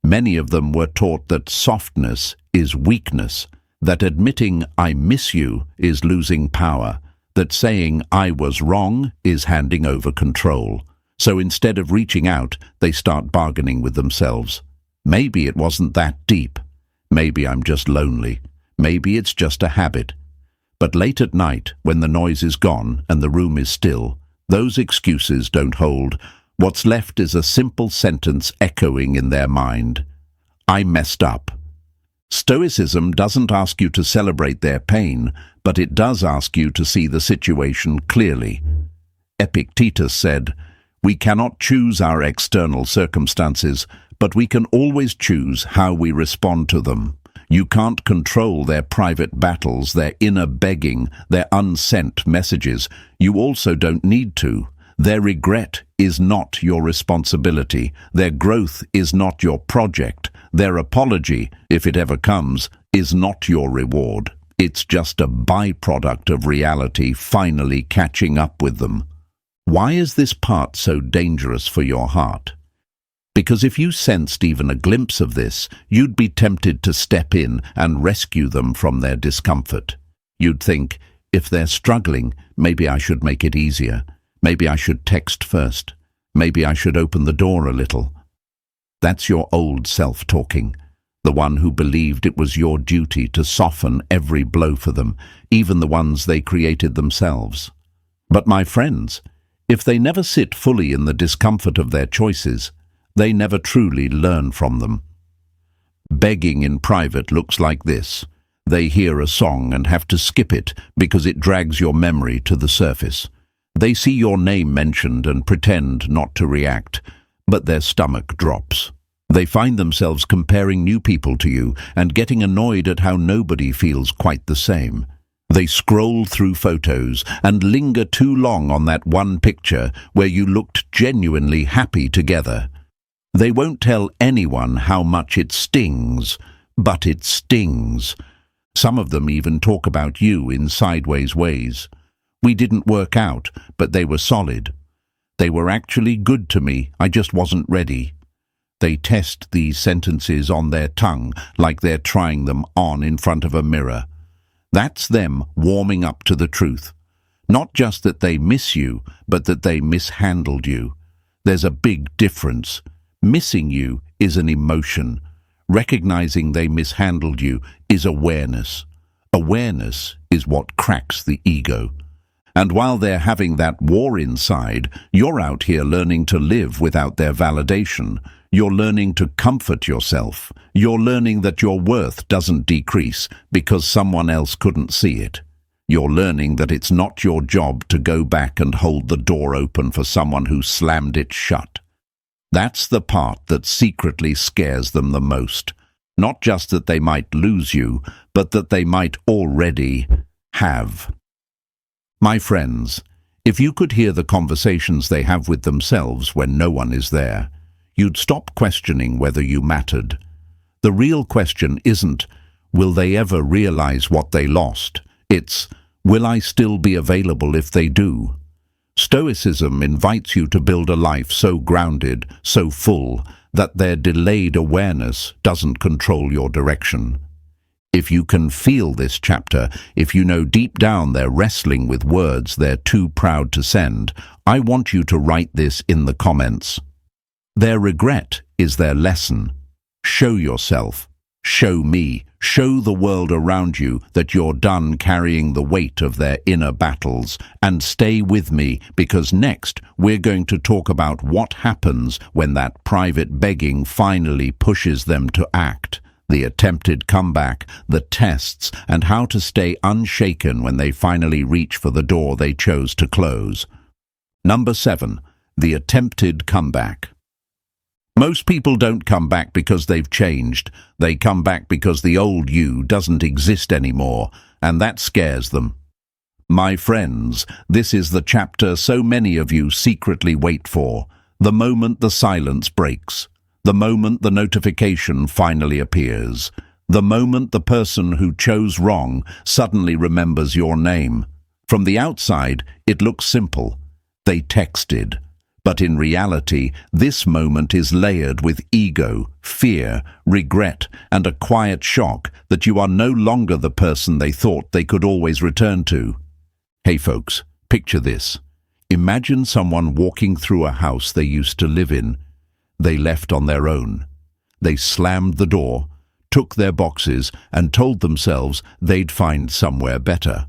Many of them were taught that softness is weakness, that admitting "I miss you" is losing power, that saying "I was wrong" is handing over control. So instead of reaching out, they start bargaining with themselves. Maybe it wasn't that deep. Maybe I'm just lonely. Maybe it's just a habit. But late at night, when the noise is gone and the room is still, those excuses don't hold. What's left is a simple sentence echoing in their mind: "I messed up." Stoicism doesn't ask you to celebrate their pain, but it does ask you to see the situation clearly. Epictetus said, "We cannot choose our external circumstances, but we can always choose how we respond to them." You can't control their private battles, their inner begging, their unsent messages. You also don't need to. Their regret is not your responsibility. Their growth is not your project. Their apology, if it ever comes, is not your reward. It's just a byproduct of reality finally catching up with them. Why is this part so dangerous for your heart? Because if you sensed even a glimpse of this, you'd be tempted to step in and rescue them from their discomfort. You'd think, if they're struggling, maybe I should make it easier. Maybe I should text first. Maybe I should open the door a little. That's your old self talking. the one who believed it was your duty to soften every blow for them, even the ones they created themselves. But my friends, if they never sit fully in the discomfort of their choices, they never truly learn from them. Begging in private looks like this. They hear a song and have to skip it because it drags your memory to the surface. They see your name mentioned and pretend not to react, but their stomach drops. They find themselves comparing new people to you and getting annoyed at how nobody feels quite the same. They scroll through photos and linger too long on that one picture where you looked genuinely happy together. They won't tell anyone how much it stings, but it stings. Some of them even talk about you in sideways ways. We didn't work out, but they were solid. They were actually good to me, I just wasn't ready. They test these sentences on their tongue like they're trying them on in front of a mirror. That's them warming up to the truth. Not just that they miss you, but that they mishandled you. There's a big difference. Missing you is an emotion. Recognizing they mishandled you is awareness. Awareness is what cracks the ego. And while they're having that war inside, you're out here learning to live without their validation. You're learning to comfort yourself. You're learning that your worth doesn't decrease because someone else couldn't see it. You're learning that it's not your job to go back and hold the door open for someone who slammed it shut. That's the part that secretly scares them the most. Not just that they might lose you, but that they might already have. My friends, if you could hear the conversations they have with themselves when no one is there, you'd stop questioning whether you mattered. The real question isn't, will they ever realize what they lost? It's, will I still be available if they do? Stoicism invites you to build a life so grounded, so full, that their delayed awareness doesn't control your direction. If you can feel this chapter, if you know deep down they're wrestling with words they're too proud to send, I want you to write this in the comments. Their regret is their lesson. Show yourself. Show me. Show the world around you that you're done carrying the weight of their inner battles, and stay with me because next we're going to talk about what happens when that private begging finally pushes them to act. The attempted comeback, the tests, and how to stay unshaken when they finally reach for the door they chose to close. Number 7. The attempted comeback. Most people don't come back because they've changed. They come back because the old you doesn't exist anymore, and that scares them. My friends, this is the chapter so many of you secretly wait for, the moment the silence breaks. The moment the notification finally appears. The moment the person who chose wrong suddenly remembers your name. From the outside, it looks simple. They texted. But in reality, this moment is layered with ego, fear, regret, and a quiet shock that you are no longer the person they thought they could always return to. Hey folks, picture this. Imagine someone walking through a house they used to live in. They left on their own. They slammed the door, took their boxes, and told themselves they'd find somewhere better.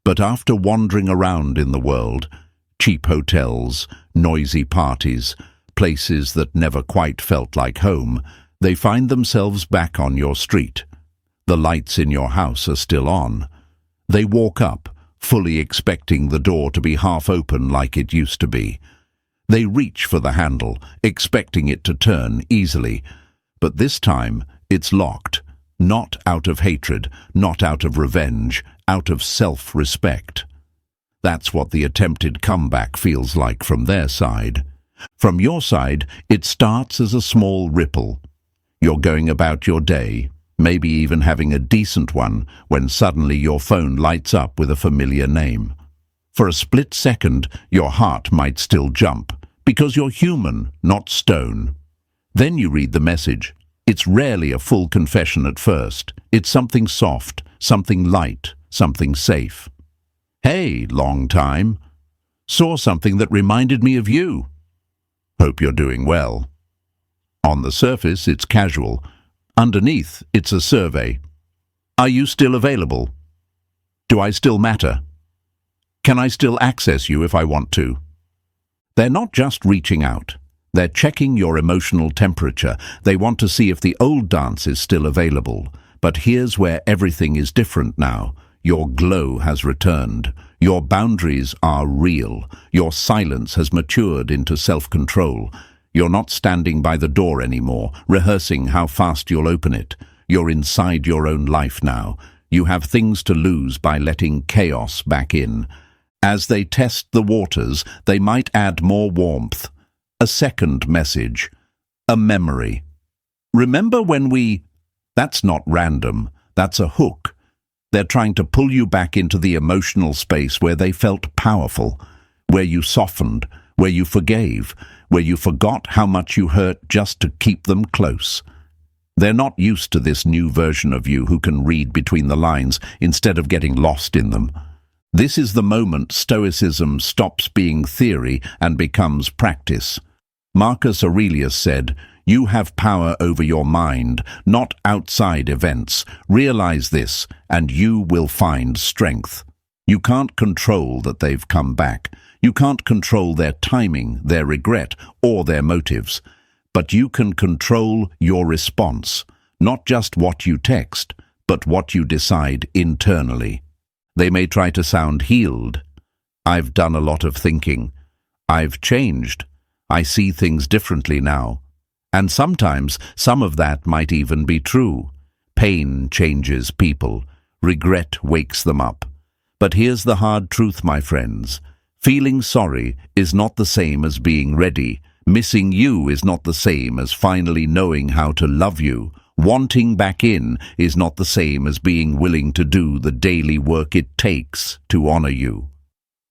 But after wandering around in the world, cheap hotels, noisy parties, places that never quite felt like home, they find themselves back on your street. The lights in your house are still on. They walk up, fully expecting the door to be half open like it used to be. They reach for the handle, expecting it to turn easily, but this time it's locked, not out of hatred, not out of revenge, out of self-respect. That's what the attempted comeback feels like from their side. From your side, it starts as a small ripple. You're going about your day, maybe even having a decent one, when suddenly your phone lights up with a familiar name. For a split second, your heart might still jump, because you're human, not stone. Then you read the message. It's rarely a full confession at first. It's something soft, something light, something safe. Hey, long time. Saw something that reminded me of you. Hope you're doing well. On the surface, it's casual. Underneath, it's a survey. Are you still available? Do I still matter? Can I still access you if I want to? They're not just reaching out. They're checking your emotional temperature. They want to see if the old dance is still available. But here's where everything is different now. Your glow has returned. Your boundaries are real. Your silence has matured into self-control. You're not standing by the door anymore, rehearsing how fast you'll open it. You're inside your own life now. You have things to lose by letting chaos back in. As they test the waters, they might add more warmth. A second message. A memory. Remember when we... That's not random. That's a hook. They're trying to pull you back into the emotional space where they felt powerful, where you softened, where you forgave, where you forgot how much you hurt just to keep them close. They're not used to this new version of you who can read between the lines instead of getting lost in them. This is the moment Stoicism stops being theory and becomes practice. Marcus Aurelius said, "You have power over your mind, not outside events. Realize this, and you will find strength." You can't control that they've come back. You can't control their timing, their regret, or their motives. But you can control your response, not just what you text, but what you decide internally. They may try to sound healed. I've done a lot of thinking. I've changed. I see things differently now. And sometimes some of that might even be true. Pain changes people. Regret wakes them up. But here's the hard truth, my friends. Feeling sorry is not the same as being ready. Missing you is not the same as finally knowing how to love you. Wanting back in is not the same as being willing to do the daily work it takes to honor you.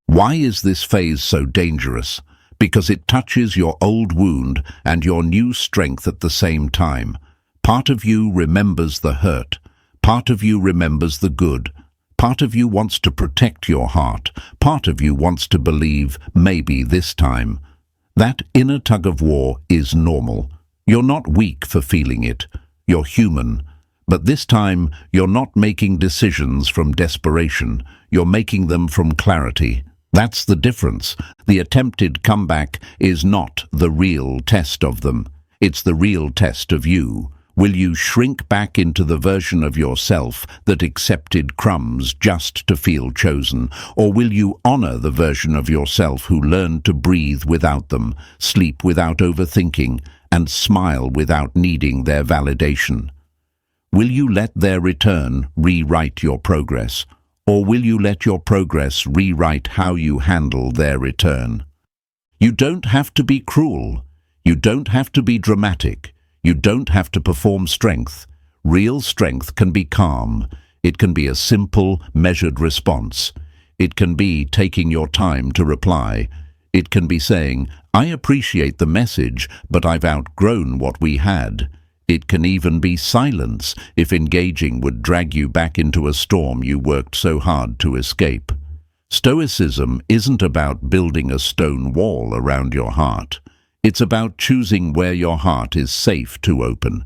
Why is this phase so dangerous? Because it touches your old wound and your new strength at the same time. Part of you remembers the hurt. Part of you remembers the good. Part of you wants to protect your heart. Part of you wants to believe maybe this time. That inner tug-of-war is normal. You're not weak for feeling it. You're human. But this time, you're not making decisions from desperation. You're making them from clarity. That's the difference. The attempted comeback is not the real test of them. It's the real test of you. Will you shrink back into the version of yourself that accepted crumbs just to feel chosen? Or will you honor the version of yourself who learned to breathe without them, sleep without overthinking, and smile without needing their validation? Will you let their return rewrite your progress? Or will you let your progress rewrite how you handle their return? You don't have to be cruel. You don't have to be dramatic. You don't have to perform strength. Real strength can be calm. It can be a simple, measured response. It can be taking your time to reply. It can be saying, "I appreciate the message, but I've outgrown what we had." It can even be silence if engaging would drag you back into a storm you worked so hard to escape. Stoicism isn't about building a stone wall around your heart. It's about choosing where your heart is safe to open.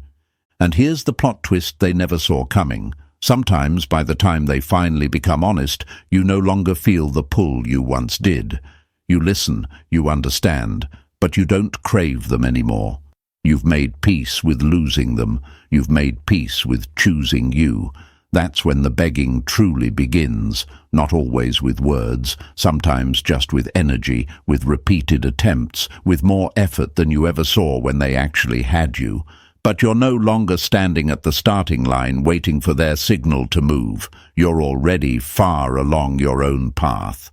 And here's the plot twist they never saw coming. Sometimes, by the time they finally become honest, you no longer feel the pull you once did. You listen, you understand, but you don't crave them anymore. You've made peace with losing them. You've made peace with choosing you. That's when the begging truly begins, not always with words, sometimes just with energy, with repeated attempts, with more effort than you ever saw when they actually had you. But you're no longer standing at the starting line waiting for their signal to move. You're already far along your own path.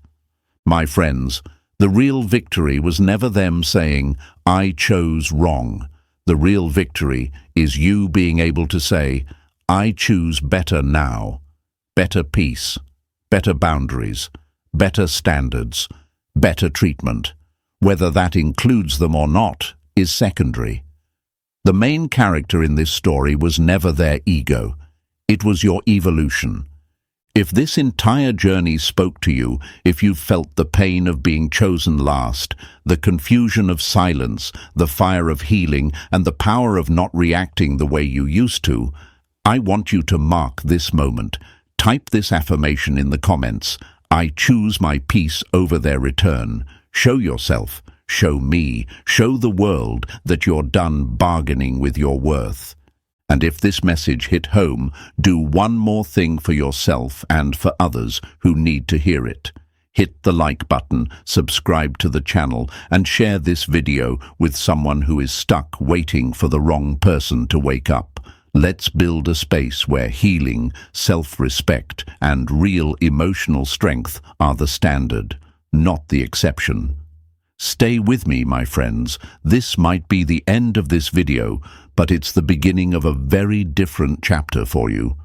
My friends, the real victory was never them saying, "I chose wrong." The real victory is you being able to say, "I choose better now." Better peace, better boundaries, better standards, better treatment. Whether that includes them or not is secondary. The main character in this story was never their ego. It was your evolution. If this entire journey spoke to you, if you felt the pain of being chosen last, the confusion of silence, the fire of healing, and the power of not reacting the way you used to, I want you to mark this moment. Type this affirmation in the comments. I choose my peace over their return. Show yourself, show me, show the world that you're done bargaining with your worth. And if this message hit home, do one more thing for yourself and for others who need to hear it. Hit the like button, subscribe to the channel, and share this video with someone who is stuck waiting for the wrong person to wake up. Let's build a space where healing, self-respect, and real emotional strength are the standard, not the exception. Stay with me, my friends. This might be the end of this video, but it's the beginning of a very different chapter for you.